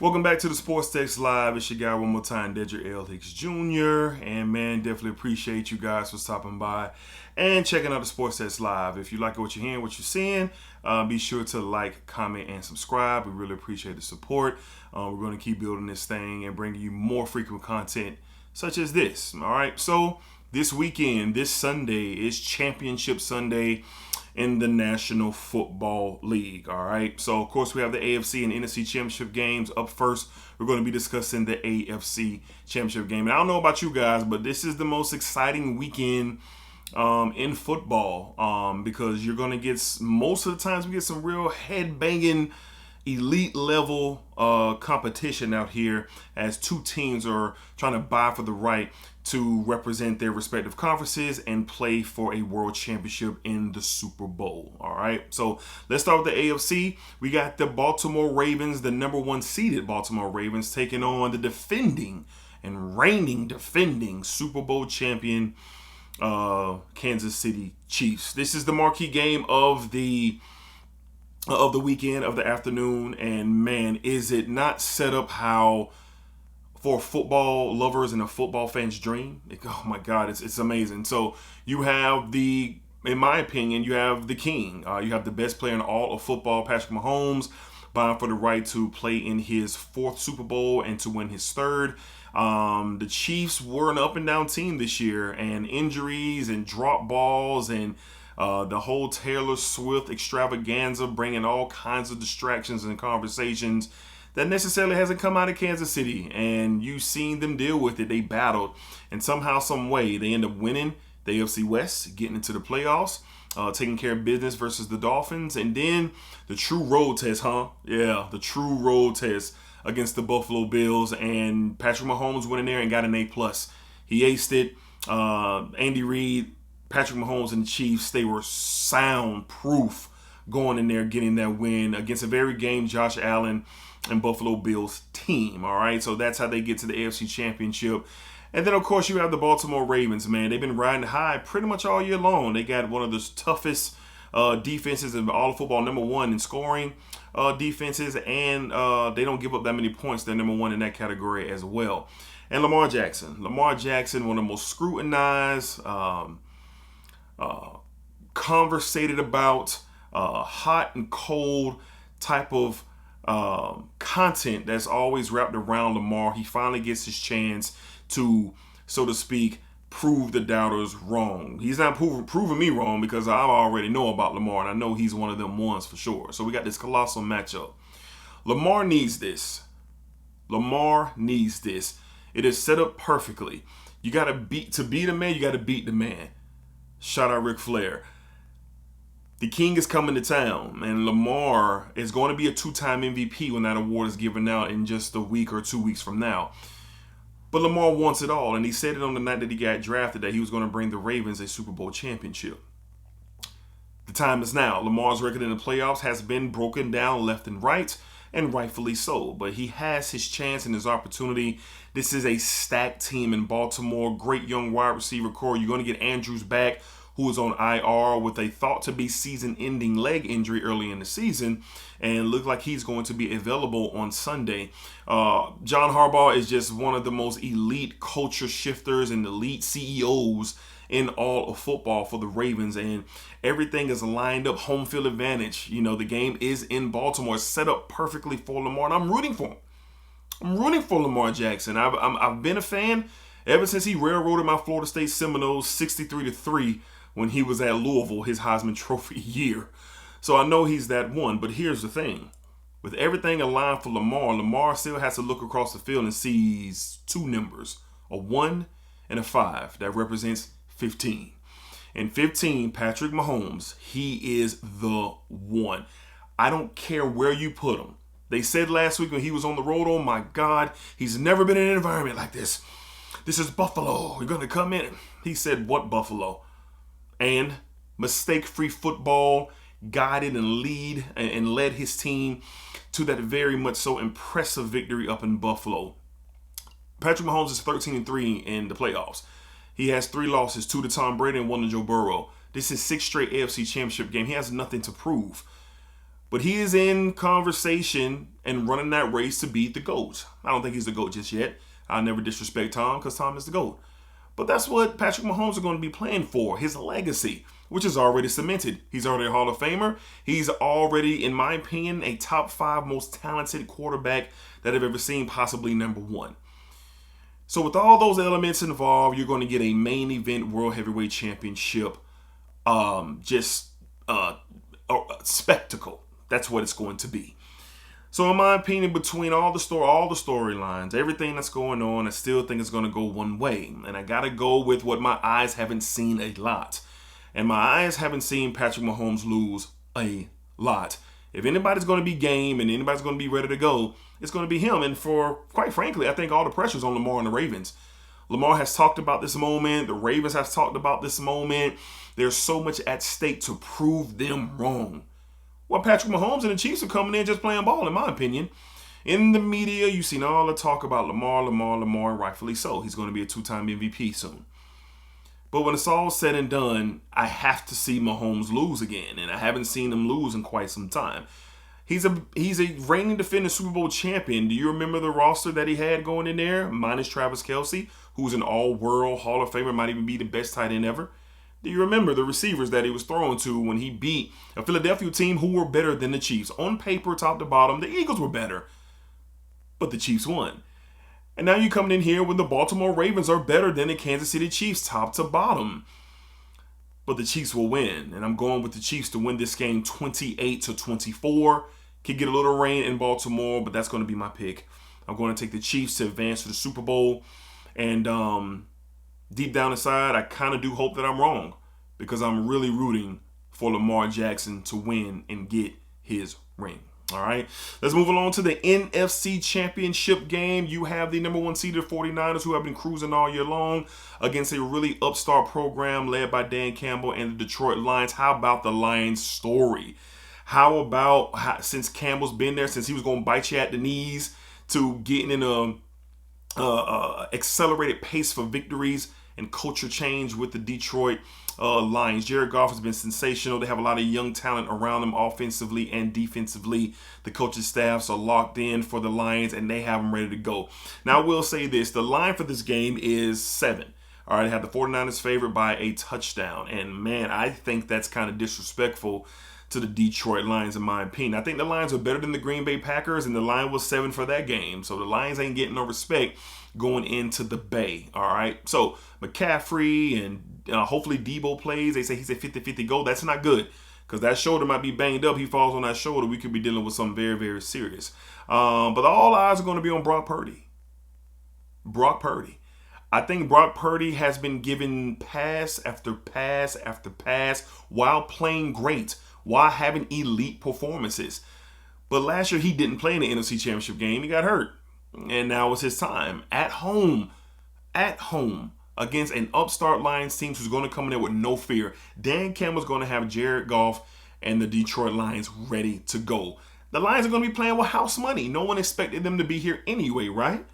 Welcome back to the Sports Text Live. It's your guy one more time, Dedrick L, Hicks Jr. And man, definitely appreciate you guys for stopping by and checking out the Sports Text Live. If you like what you're hearing, what you're seeing, be sure to like, comment, and subscribe. We really appreciate the support. We're going to keep building this thing and bringing you more frequent content such as this. All right. So this weekend, this Sunday is Championship Sunday in the National Football League. All right. So, of course, we have the AFC and NFC championship games. Up first, we're going to be discussing the AFC championship game. And I don't know about you guys, but this is the most exciting weekend in football because you're going to get, most of the times, we get some real head-banging, elite level competition out here as two teams are trying to vie for the right to represent their respective conferences and play for a world championship in the Super Bowl. All right, so let's start with the AFC. We got the Baltimore Ravens, the number one seeded Baltimore Ravens, taking on the defending Super Bowl champion Kansas City Chiefs. This is the marquee game of the weekend, of the afternoon, and man, is it not set up how for football lovers and a football fan's dream? Oh my God, it's amazing. So you have in my opinion, you have the king. You have the best player in all of football, Patrick Mahomes, vying for the right to play in his fourth Super Bowl and to win his third. The Chiefs were an up and down team this year, and injuries and drop balls and the whole Taylor Swift extravaganza, bringing all kinds of distractions and conversations that necessarily hasn't come out of Kansas City. And you've seen them deal with it. They battled, and somehow, some way, they end up winning the AFC West, getting into the playoffs, taking care of business versus the Dolphins. And then the true road test, Yeah, the true road test against the Buffalo Bills. And Patrick Mahomes went in there and got an A+. He aced it. Andy Reid, Patrick Mahomes, and the Chiefs, they were soundproof going in there, getting that win against a very game Josh Allen and Buffalo Bills team. All right, so that's how they get to the AFC Championship. And then, of course, you have the Baltimore Ravens, man. They've been riding high pretty much all year long. They got one of the toughest defenses in all of football, number one in scoring defenses, and they don't give up that many points. They're number one in that category as well. And Lamar Jackson, one of the most scrutinized, conversated about, hot and cold type of content that's always wrapped around Lamar. He finally gets his chance to, so to speak, prove the doubters wrong. He's not proving me wrong because I already know about Lamar, and I know he's one of them ones for sure. So we got this colossal matchup. Lamar needs this. It is set up perfectly. You got to beat a man. You got to beat the man. Shout out Ric Flair. The king is coming to town, and Lamar is going to be a two-time MVP when that award is given out in just a week or 2 weeks from now. But Lamar wants it all, and he said it on the night that he got drafted that he was going to bring the Ravens a Super Bowl championship. The time is now. Lamar's record in the playoffs has been broken down left and right, and rightfully so. But he has his chance and his opportunity. This is a stacked team in Baltimore. Great young wide receiver core. You're going to get Andrews back, who was on IR with a thought-to-be season-ending leg injury early in the season, and looked like he's going to be available on Sunday. John Harbaugh is just one of the most elite culture shifters and elite CEOs in all of football for the Ravens, and everything is lined up, home field advantage. You know, the game is in Baltimore, set up perfectly for Lamar, and I'm rooting for him. I'm rooting for Lamar Jackson. I've been a fan ever since he railroaded my Florida State Seminoles 63-3 when he was at Louisville, his Heisman Trophy year. So I know he's that one. But here's the thing. With everything aligned for Lamar still has to look across the field and sees two numbers, a 1 and a 5. That represents 15. And 15, Patrick Mahomes, he is the one. I don't care where you put him. They said last week when he was on the road, oh my God, he's never been in an environment like this. This is Buffalo. You're going to come in. He said, what Buffalo? And mistake-free football guided and led his team to that very much so impressive victory up in Buffalo. Patrick Mahomes is 13-3 in the playoffs. He has 3 losses, 2 to Tom Brady and 1 to Joe Burrow. This is 6 straight AFC Championship game. He has nothing to prove. But he is in conversation and running that race to be the GOAT. I don't think he's the GOAT just yet. I'll never disrespect Tom because Tom is the GOAT. But that's what Patrick Mahomes is going to be playing for, his legacy, which is already cemented. He's already a Hall of Famer. He's already, in my opinion, a top 5 most talented quarterback that I've ever seen, possibly number 1. So with all those elements involved, you're going to get a main event World Heavyweight Championship spectacle. That's what it's going to be. So in my opinion, between all the storylines, everything that's going on, I still think it's going to go one way. And I got to go with what my eyes haven't seen a lot. And my eyes haven't seen Patrick Mahomes lose a lot. If anybody's going to be game and anybody's going to be ready to go, it's going to be him. And for, quite frankly, I think all the pressure's on Lamar and the Ravens. Lamar has talked about this moment. The Ravens have talked about this moment. There's so much at stake to prove them wrong. Well, Patrick Mahomes and the Chiefs are coming in just playing ball, in my opinion. In the media, you've seen all the talk about Lamar, and rightfully so. He's going to be a 2-time MVP soon. But when it's all said and done, I have to see Mahomes lose again, and I haven't seen him lose in quite some time. He's a reigning defending Super Bowl champion. Do you remember the roster that he had going in there? Minus Travis Kelce, who's an all-world Hall of Famer, might even be the best tight end ever. Do you remember the receivers that he was throwing to when he beat a Philadelphia team who were better than the Chiefs? On paper, top to bottom, the Eagles were better, but the Chiefs won. And now you're coming in here when the Baltimore Ravens are better than the Kansas City Chiefs, top to bottom. But the Chiefs will win, and I'm going with the Chiefs to win this game 28-24. Could get a little rain in Baltimore, but that's going to be my pick. I'm going to take the Chiefs to advance to the Super Bowl, and deep down inside, I kind of do hope that I'm wrong because I'm really rooting for Lamar Jackson to win and get his ring. All right, let's move along to the NFC Championship game. You have the number 1 seeded 49ers who have been cruising all year long against a really upstart program led by Dan Campbell and the Detroit Lions. How about the Lions story? How about since Campbell's been there, since he was going to bite you at the knees, to getting in a accelerated pace for victories and culture change with the Detroit Lions. Jared Goff has been sensational. They have a lot of young talent around them offensively and defensively. The coaching staffs are locked in for the Lions, and they have them ready to go. Now, I will say this. The line for this game is 7. All right, I have the 49ers favored by a touchdown. And, man, I think that's kind of disrespectful to the Detroit Lions, in my opinion. I think the Lions are better than the Green Bay Packers, and the line was 7 for that game. So the Lions ain't getting no respect going into the Bay. All right, so McCaffrey and hopefully Debo plays. They say he's a 50-50 goal. That's not good because that shoulder might be banged up. He falls on that shoulder. We could be dealing with something very, very serious. But all eyes are going to be on Brock Purdy. I think Brock Purdy has been given pass after pass after pass while playing great, while having elite performances. But last year he didn't play in the NFC Championship game. He got hurt. And now it's his time. At home, against an upstart Lions team who's going to come in there with no fear. Dan Campbell's going to have Jared Goff and the Detroit Lions ready to go. The Lions are going to be playing with house money. No one expected them to be here anyway, right?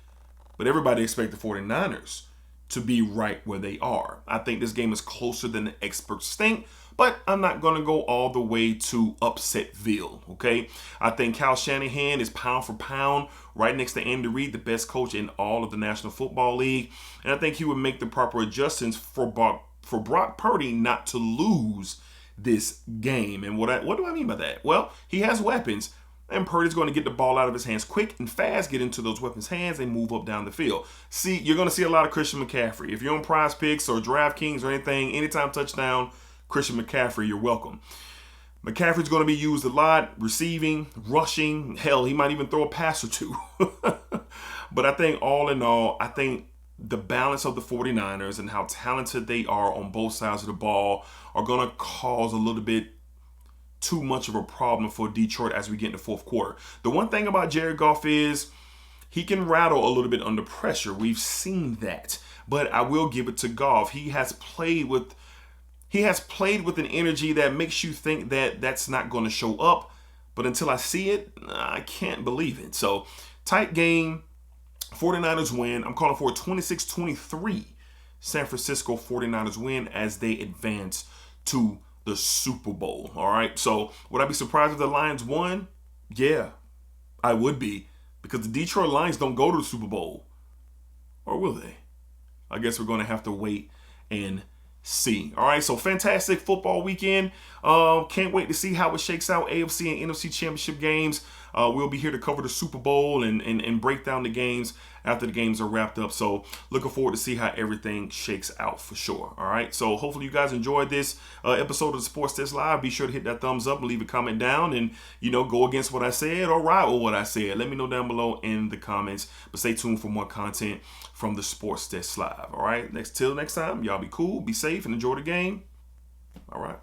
But everybody expected the 49ers to be right where they are. I think this game is closer than the experts think, but I'm not going to go all the way to Upsetville, okay? I think Kyle Shanahan is pound for pound right next to Andy Reid, the best coach in all of the National Football League, and I think he would make the proper adjustments for Brock Purdy not to lose this game. And what do I mean by that? Well, he has weapons, and Purdy's going to get the ball out of his hands quick and fast, get into those weapons' hands, and move up down the field. See, you're going to see a lot of Christian McCaffrey. If you're on Prize Picks or DraftKings or anything, anytime touchdown, Christian McCaffrey, you're welcome. McCaffrey's going to be used a lot, receiving, rushing. Hell, he might even throw a pass or two. But I think all in all, I think the balance of the 49ers and how talented they are on both sides of the ball are going to cause a little bit too much of a problem for Detroit as we get in the fourth quarter. The one thing about Jared Goff is he can rattle a little bit under pressure. We've seen that. But I will give it to Goff. He has played with an energy that makes you think that that's not going to show up. But until I see it, I can't believe it. So, tight game. 49ers win. I'm calling for a 26-23 San Francisco 49ers win as they advance to the Super Bowl. All right. So would I be surprised if the Lions won? Yeah, I would be, because the Detroit Lions don't go to the Super Bowl. Or will they? I guess we're going to have to wait and see. All right, so fantastic football weekend. Can't wait to see how it shakes out. AFC and NFC championship games. We'll be here to cover the Super Bowl and break down the games after the games are wrapped up. So looking forward to see how everything shakes out for sure. All right, so hopefully you guys enjoyed this episode of the Sports Desk Live. Be sure to hit that thumbs up and leave a comment down, and go against what I said or ride with what I said. Let me know down below in the comments. But stay tuned for more content from the Sports Desk Live. All right, till next time, y'all be cool, be safe, and enjoy the game. All right.